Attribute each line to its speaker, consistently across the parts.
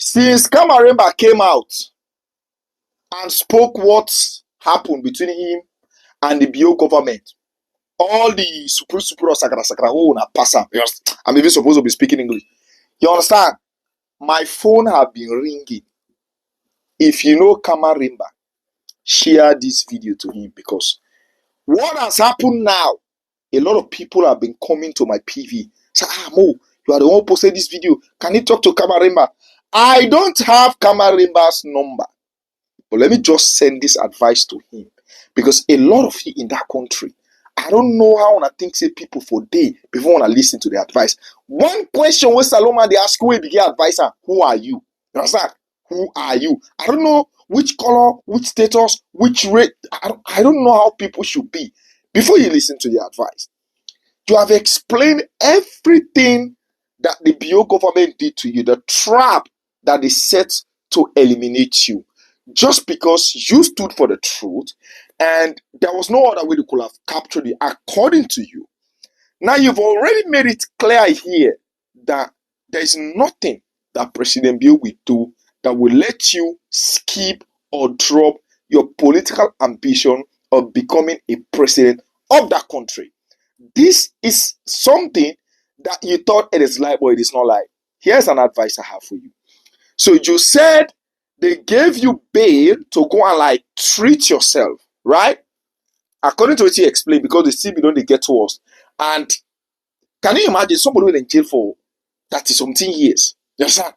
Speaker 1: Since Kamarainba came out and spoke what happened between him and the BO government, all the super or sakara, oh, na passa. I'm even supposed to be speaking English. You understand? My phone have been ringing. If you know Kamarainba, share this video to him, because what has happened now, a lot of people have been coming to my PV. Say, Mo, you are the one who posted this video. Can you talk to Kamarainba? I don't have Kamarainba's number. But let me just send this advice to him. Because a lot of you in that country, I don't know how I think say people for day before I listen to the advice. One question was Saloma, they ask who the advisor, who are you? You understand? Who are you? I don't know which color, which status, which rate. I don't know how people should be before you listen to the advice. You have explained everything that the BO government did to you, the trap that they set to eliminate you, just because you stood for the truth and there was no other way they could have captured you according to you. Now you've already made it clear here that there is nothing that President Bill will do that will let you skip or drop your political ambition of becoming a president of that country. This is something that you thought it is life, but it is not life. Here's an advice I have for you. So you said they gave you bail to go and treat yourself, right? According to what you explained, because the CB don't they get to us. And can you imagine somebody went in jail for 30-something years? You understand?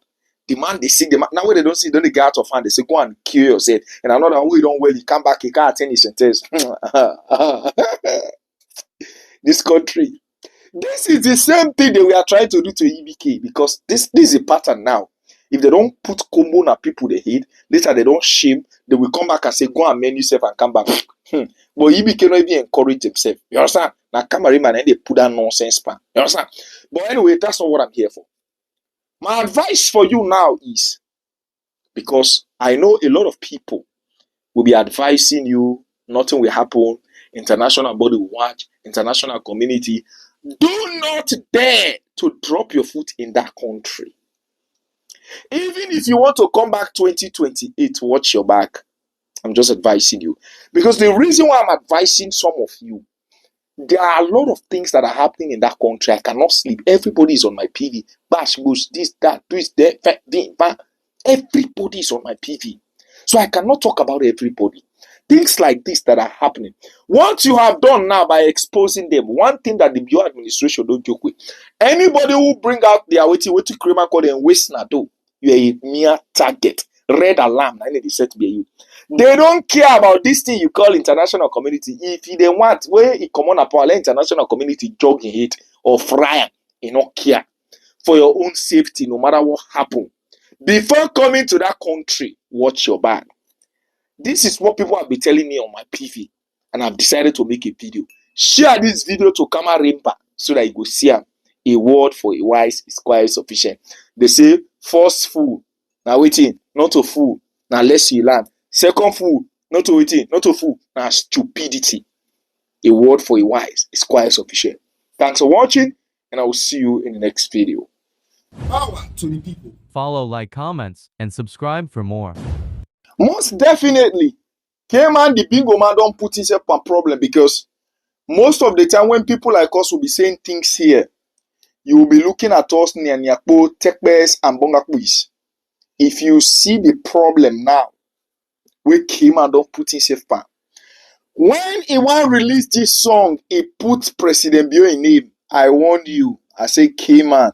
Speaker 1: The man they see, now when they don't see, don't they get out of hand, they say go and kill yourself. And another one, we don't well, you come back, you can't attend his sentence. This country. This is the same thing that we are trying to do to EBK, because this is a pattern now. If they don't put combo on people they hate, later they don't shame, they will come back and say, go and mend yourself and come back. But EBK not even encourage themselves. You understand? Now Kamarainba and they put that nonsense pan. You understand? But anyway, that's not what I'm here for. My advice for you now is, because I know a lot of people will be advising you, nothing will happen, international body will watch, international community. Do not dare to drop your foot in that country. Even if you want to come back 2028, watch your back. I'm just advising you. Because the reason why I'm advising some of you, there are a lot of things that are happening in that country. I cannot sleep. Everybody is on my PV. Bash, bush, this, that, this, that. Everybody is on my PV. So I cannot talk about everybody. Things like this that are happening. What you have done now by exposing them, one thing that the BO administration don't joke with. Anybody who bring out their waiting criminal code and waste do, you are a mere target. Red alarm. They don't care about this thing you call international community. If they want, where it come on upon international community jogging it or fry, you don't care. For your own safety, no matter what happen. Before coming to that country, watch your back. This is what people have been telling me on my PV, and I've decided to make a video. Share this video to Kamarainba so that you go see him. A word for a wise is quite sufficient. They say first fool, now waiting, not to fool, now less you learn. Second fool, not to waiting, not to fool, now stupidity. A word for a wise is quite sufficient. Thanks for watching, and I will see you in the next video. Power to the people.
Speaker 2: Follow, like, comments, and subscribe for more.
Speaker 1: Most definitely, K-Man, the bingo man, don't put himself on problem, because most of the time when people like us will be saying things here, you will be looking at us near Nyakpo, Tekbes, and Bongakwis. If you see the problem now, where K-Man don't put himself on. When he want release this song, he put President Bio in name. I warn you, I say K-Man.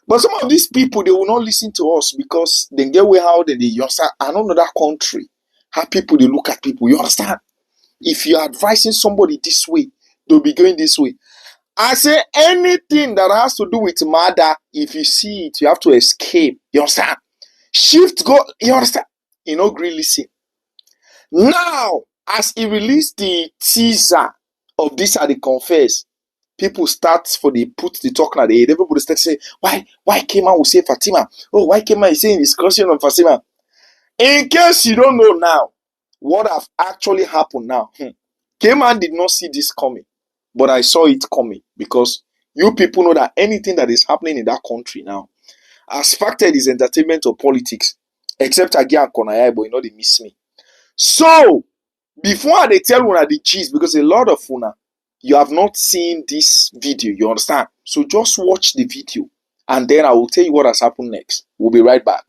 Speaker 1: But some of these people, they will not listen to us because they get way how they understand. I don't know that country. How people they look at people. You understand? If you're advising somebody this way, they'll be going this way. I say anything that has to do with murder, if you see it, you have to escape. You understand? Shift go. You understand? You know, really listen. Now, as he released the teaser of this at the confess, people start for the put the talk now. Everybody start saying, why K-Man will say Fatima? Oh, why K-Man is saying discussion on Fatima? In case you don't know now, what have actually happened now? K-Man did not see this coming, but I saw it coming, because you people know that anything that is happening in that country now, As facted is entertainment or politics, except again Kamarainba, but you know they miss me. So before they tell una the gist, because a lot of una you have not seen this video, you understand? So just watch the video and then I will tell you what has happened next. We'll be right back.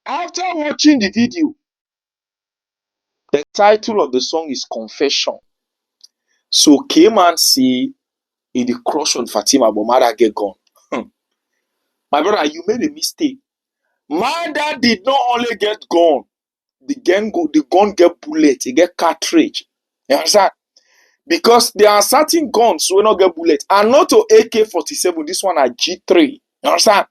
Speaker 1: After watching the video, the title of the song is Confession. So Kamar say in the crush on Fatima, but Mada get gone. My brother, you made a mistake. Mada did not only get gone, the gun get bullet, it get cartridge. You understand? Because there are certain guns will not get bullet. And not to AK-47, this one are G3. You understand?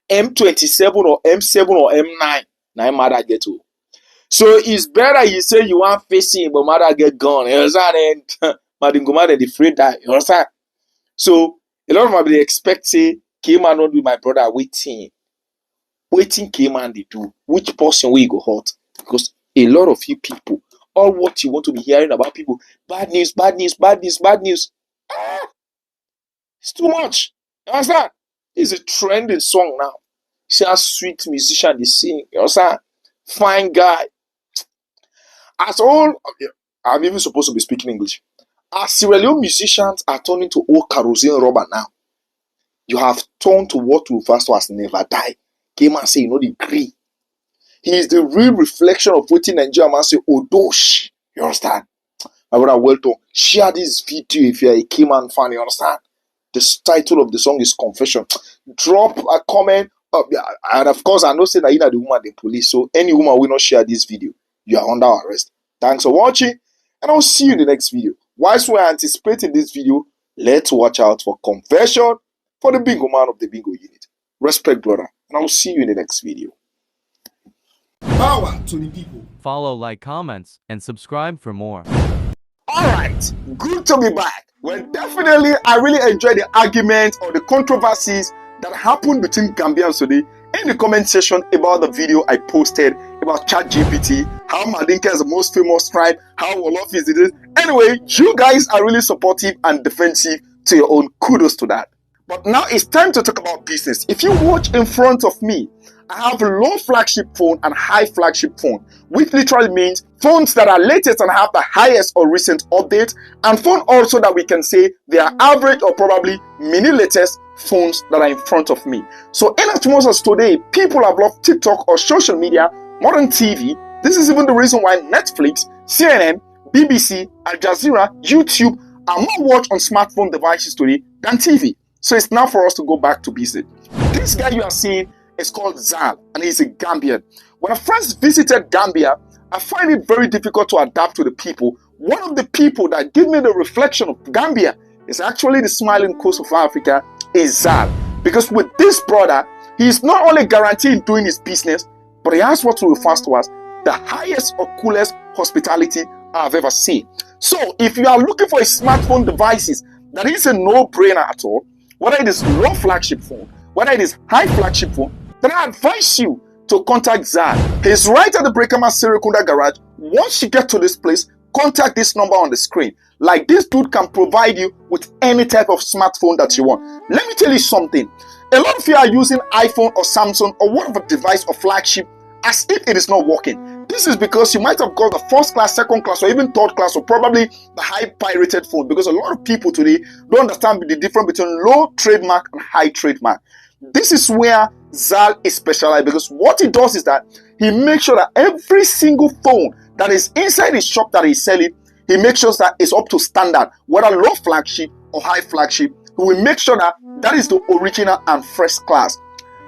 Speaker 1: M27 or M7 or M9. Now Mada get to. So it's better you say you want facing, but Mada get gone. You understand? And Madingoma then the free die. You understand? So a lot of people they expect say Kamar not be my brother waiting. Waiting Kamar they do. Which person will you go hurt? Because a lot of you people, all what you want to be hearing about people, bad news, bad news, bad news, bad news. It's too much. You understand? It's a trending song now. See how sweet musician they sing. You understand? Fine guy. As all, I'm even supposed to be speaking English. As Sierra Leone musicians are turning to old kerosene rubber now, you have turned to what we first was never die. Kamar say, you know, the agree. He is the real reflection of what Nigeria man say, Odosh. You understand? My brother, well done. Share this video if you're a Kamar fan, you understand? The title of the song is Confession. Drop a comment. And of course, I know say that you are the woman, the police. So any woman will not share this video, you are under arrest. Thanks for watching, and I'll see you in the next video. Whilst we're anticipating this video, let's watch out for Confession for the bingo man of the bingo unit. Respect, brother, and I'll see you in the next video. Power to the people.
Speaker 2: Follow, like, comments, and subscribe for more.
Speaker 1: Alright, good to be back. Well, definitely, I really enjoyed the arguments or the controversies that happened between Gambians today in the comment section about the video I posted about ChatGPT, how Madinka is the most famous tribe, how Wolof is it. Anyway, you guys are really supportive and defensive to your own. Kudos to that. But now it's time to talk about business. If you watch in front of me, I have a low flagship phone and high flagship phone, which literally means phones that are latest and have the highest or recent update, and phone also that we can say they are average or probably mini latest phones that are in front of me. So in as much as today people have loved TikTok or social media more than TV, this is even the reason why Netflix, CNN, BBC, Al Jazeera, YouTube are more watched on smartphone devices today than TV. So it's now for us to go back to business. This guy you are seeing is called Zal, and he's a Gambian. When I first visited Gambia, I find it very difficult to adapt to the people. One of the people that give me the reflection of Gambia is actually the smiling coast of Africa, is Zal. Because with this brother, he is not only guaranteed doing his business, but he has what we refer to as the highest or coolest hospitality I've ever seen. So if you are looking for a smartphone devices, that is a no-brainer at all. Whether it is low flagship phone, whether it is high flagship phone, then I advise you to contact Zal. He's right at the Brekama Serikunda garage. Once you get to this place, contact this number on the screen. Like, this dude can provide you with any type of smartphone that you want. Let me tell you something. A lot of you are using iPhone or Samsung or whatever device or flagship as if it is not working. This is because you might have got the first class, second class, or even third class, or probably the high pirated phone, because a lot of people today don't understand the difference between low trademark and high trademark. This is where Zal is specialized, because what he does is that he makes sure that every single phone that is inside his shop that he's selling, he makes sure that it's up to standard, whether low flagship or high flagship. He will make sure that that is the original and first class.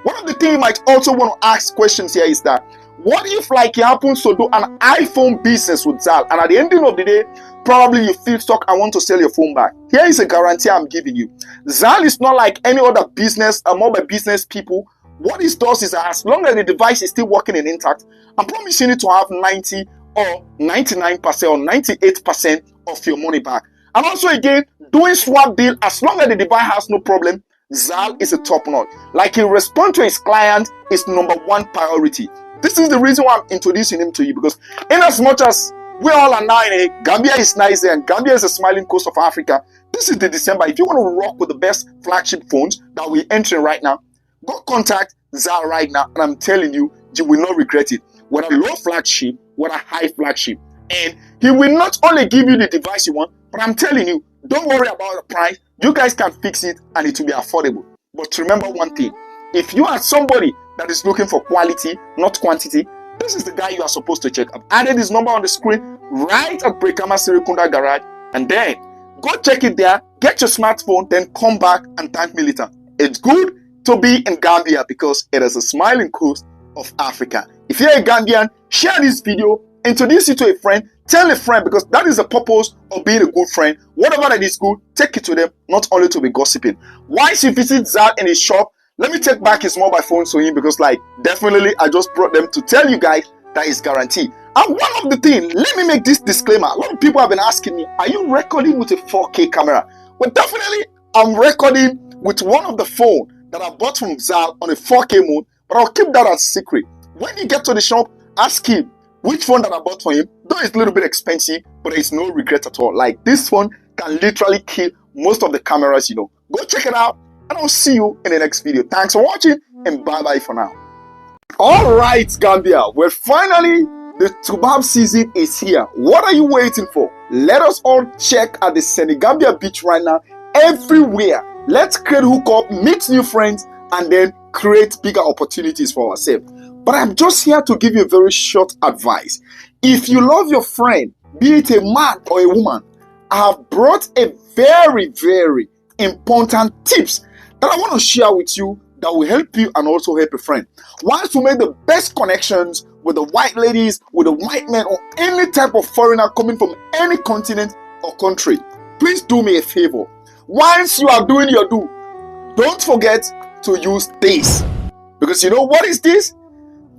Speaker 1: One of the things you might also want to ask questions here is that, what if like you happen to do an iPhone business with Zal, and at the ending of the day, probably you feel stuck and want to sell your phone back? Here is a guarantee I'm giving you. Zal is not like any other business, mobile business people. What it does is that as long as the device is still working and intact, I'm promising you to have 90 or 99% or 98% of your money back. And also again, doing swap deal, as long as the device has no problem, Zal is a top notch. Like, he responds to his client is number one priority. This is the reason why I'm introducing him to you, because in as much as we all are now in a Gambia is nice there and Gambia is the smiling coast of Africa, this is the December. If you want to rock with the best flagship phones that we're entering right now, go contact Zal right now, and I'm telling you, you will not regret it. Whether low flagship, whether high flagship. And he will not only give you the device you want, but I'm telling you, don't worry about the price. You guys can fix it and it will be affordable. But remember one thing, if you are somebody that is looking for quality, not quantity, this is the guy you are supposed to check. I've added his number on the screen right at Kamar Sirikunda Garage, and then go check it there, get your smartphone, then come back and thank me later. It's good to be in Gambia because it is a smiling coast of Africa. If you're a Gambian, share this video, introduce it to a friend, tell a friend, because that is the purpose of being a good friend. Whatever that is good, take it to them, not only to be gossiping. Once you visit Zal in his shop, let me take back his mobile phone to him, because like, definitely I just brought them to tell you guys that is guaranteed. And one of the things, let me make this disclaimer. A lot of people have been asking me, are you recording with a 4K camera? Well, definitely I'm recording with one of the phone that I bought from Zal on a 4K mode, but I'll keep that as secret. When you get to the shop, ask him which phone that I bought for him. Though it's a little bit expensive, but there's no regret at all. Like, this phone can literally kill most of the cameras, you know. Go check it out, and I'll see you in the next video. Thanks for watching, and bye-bye for now. Alright, Gambia. Well, finally, the Tubab season is here. What are you waiting for? Let us all check at the Senegambia beach right now. Everywhere. Let's create hookup, meet new friends, and then create bigger opportunities for ourselves. But I'm just here to give you a very short advice. If you love your friend, be it a man or a woman, I have brought a very, very important tips that I want to share with you that will help you and also help a friend. Once you make the best connections with the white ladies, with the white men, or any type of foreigner coming from any continent or country, please do me a favor. Once you are doing your do, don't forget to use this. Because you know what is this?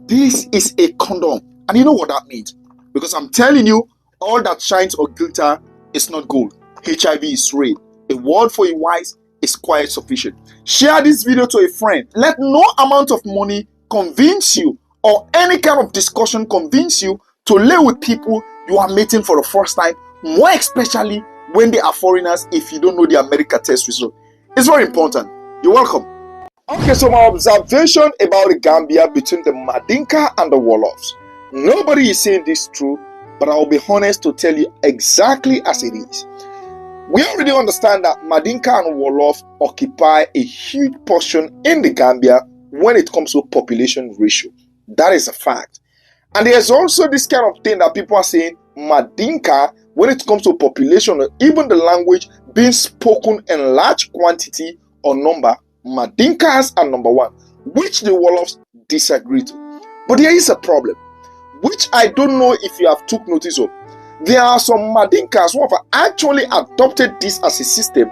Speaker 1: This is a condom. And you know what that means? Because I'm telling you, all that shines or glitter is not gold. HIV is real. A word for a wise is quite sufficient. Share this video to a friend. Let no amount of money convince you, or any kind of discussion convince you to lay with people you are meeting for the first time, more especially when they are foreigners, if you don't know the America test result. It's very important. You're welcome. Okay, so my observation about the Gambia between the Mandinka and the Wolofs. Nobody is saying this true, but I'll be honest to tell you exactly as it is. We already understand that Mandinka and Wolof occupy a huge portion in the Gambia when it comes to population ratio. That is a fact. And there's also this kind of thing that people are saying, Mandinka, when it comes to population or even the language being spoken in large quantity or number, Mandinkas are number one, which the Wolofs disagree to. But there is a problem, which I don't know if you have took notice of. There are some Mandinkas who have actually adopted this as a system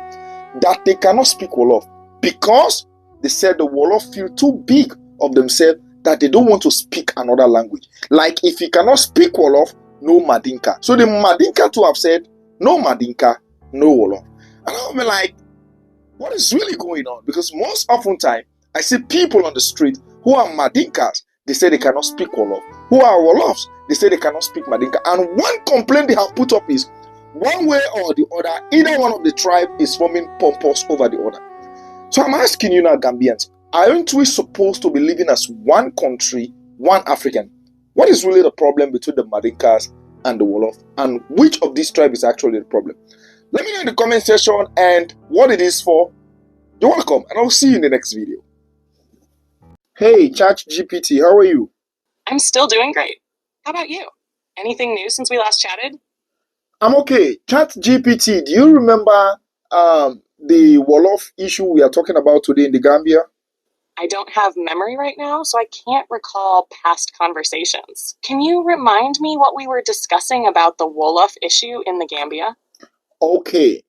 Speaker 1: that they cannot speak Wolof, because they said the Wolof feel too big of themselves that they don't want to speak another language. Like, if you cannot speak Wolof, no Mandinka. So the Mandinka too have said, no Mandinka, no Wolof. And I'll be like, what is really going on? Because most often time, I see people on the street who are Mandinkas. They say they cannot speak Wolof. Who are Wolofs? They say they cannot speak Mandinka. And one complaint they have put up is, one way or the other, either one of the tribe is forming pompous over the other. So I'm asking you now, Gambians, aren't we supposed to be living as one country, one African? What is really the problem between the Mandinkas and the Wolof? And which of these tribes is actually the problem? Let me know in the comment section and what it is for. You're welcome, and I'll see you in the next video. Hey, ChatGPT, how are you?
Speaker 3: I'm still doing great. How about you? Anything new since we last chatted?
Speaker 1: I'm okay. ChatGPT, do you remember the Wolof issue we are talking about today in the Gambia?
Speaker 3: I don't have memory right now, so I can't recall past conversations. Can you remind me what we were discussing about the Wolof issue in the Gambia?
Speaker 1: Okay.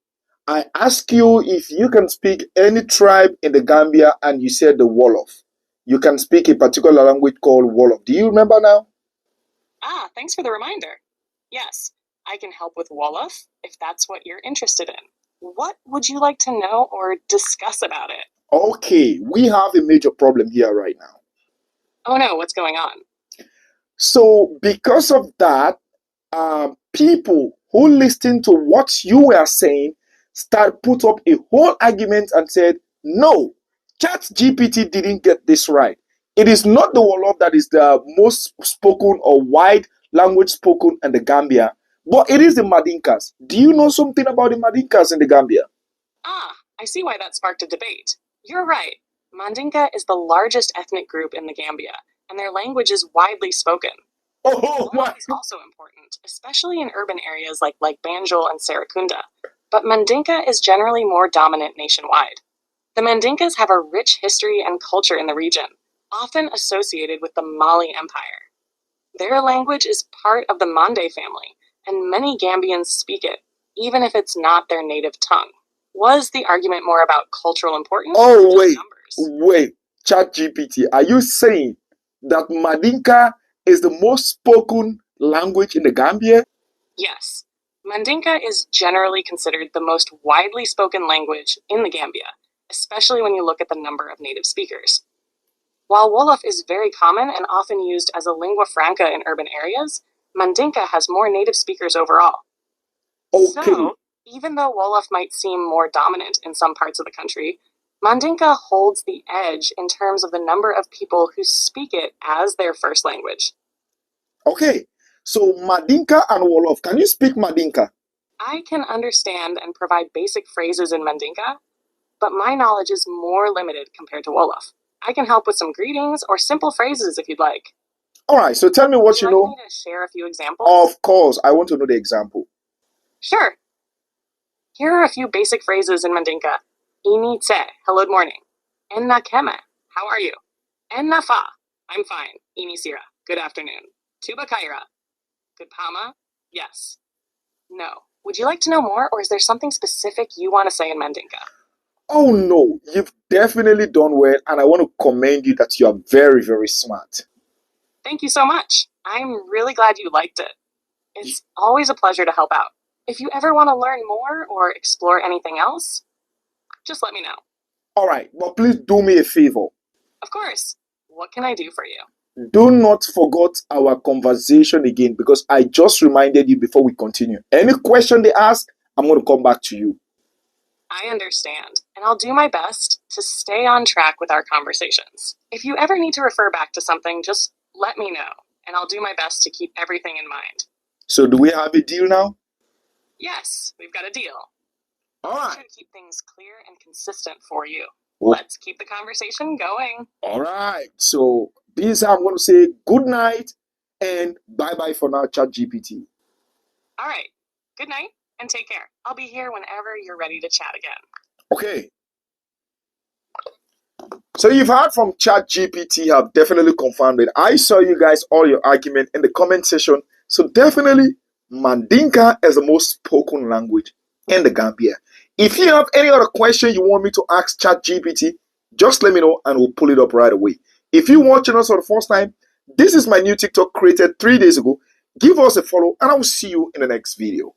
Speaker 1: I asked you if you can speak any tribe in the Gambia, and you said the Wolof. You can speak a particular language called Wolof. Do you remember now?
Speaker 3: Ah, thanks for the reminder. Yes, I can help with Wolof if that's what you're interested in. What would you like to know or discuss about it?
Speaker 1: Okay, we have a major problem here right now.
Speaker 3: Oh no, what's going on?
Speaker 1: So, because of that, people who listened to what you were saying put up a whole argument and said, no, ChatGPT didn't get this right. It is not the Wolof that is the most spoken or wide language spoken in the Gambia, but it is the Mandinkas. Do you know something about the Mandinkas in the Gambia?
Speaker 3: Ah, I see why that sparked a debate. You're right. Mandinka is the largest ethnic group in the Gambia, and their language is widely spoken.
Speaker 1: Oh,
Speaker 3: Wolof is also important, especially in urban areas like Banjul and Serekunda, but Mandinka is generally more dominant nationwide. The Mandinkas have a rich history and culture in the region, often associated with the Mali Empire. Their language is part of the Mande family, and many Gambians speak it, even if it's not their native tongue. Was the argument more about cultural importance or
Speaker 1: Oh,
Speaker 3: just numbers?
Speaker 1: wait, ChatGPT, are you saying that Mandinka is the most spoken language in the Gambia?
Speaker 3: Yes. Mandinka is generally considered the most widely spoken language in the Gambia, especially when you look at the number of native speakers. While Wolof is very common and often used as a lingua franca in urban areas, Mandinka has more native speakers overall.
Speaker 1: Okay.
Speaker 3: So, even though Wolof might seem more dominant in some parts of the country, Mandinka holds the edge in terms of the number of people who speak it as their first language.
Speaker 1: Okay, so Mandinka and Wolof, can you speak Mandinka?
Speaker 3: I can understand and provide basic phrases in Mandinka, but my knowledge is more limited compared to Wolof. I can help with some greetings or simple phrases if you'd like.
Speaker 1: Alright, so tell me what
Speaker 3: Would
Speaker 1: you
Speaker 3: you
Speaker 1: know.
Speaker 3: like me to share a few examples?
Speaker 1: Of course, I want to know the example.
Speaker 3: Sure. Here are a few basic phrases in Mandinka. Ini tse, hello, good morning. Enna keme, how are you? Enna fa, I'm fine. Ini sira, good afternoon. Tuba kaira, good pama, yes. No. Would you like to know more, or is there something specific you want to say in Mandinka?
Speaker 1: Oh no, you've definitely done well, and I want to commend you that you are very, very smart.
Speaker 3: Thank you so much. I'm really glad you liked it. It's always a pleasure to help out. If you ever want to learn more or explore anything else, just let me know.
Speaker 1: Alright, but please do me a favor.
Speaker 3: Of course. What can I do for you?
Speaker 1: Do not forget our conversation again, because I just reminded you before we continue. Any question they ask, I'm going to come back to you.
Speaker 3: I understand, and I'll do my best to stay on track with our conversations. If you ever need to refer back to something, just let me know, and I'll do my best to keep everything in mind.
Speaker 1: So do we have a deal now?
Speaker 3: Yes, we've got a deal.
Speaker 1: All
Speaker 3: I'll
Speaker 1: right.
Speaker 3: try to keep things clear and consistent for you.
Speaker 1: Oh.
Speaker 3: Let's keep the conversation going.
Speaker 1: All right. So this is how I'm going to say good night and bye-bye for now, ChatGPT.
Speaker 3: All right. Good night and take care. I'll be here whenever you're ready to chat again.
Speaker 1: Okay. So you've heard from ChatGPT, have definitely confirmed it. I saw you guys all your argument in the comment section. So definitely Mandinka is the most spoken language in the Gambia. If you have any other question you want me to ask ChatGPT, just let me know and we'll pull it up right away. If you're watching us for the first time, this is my new TikTok created 3 days ago. Give us a follow and I will see you in the next video.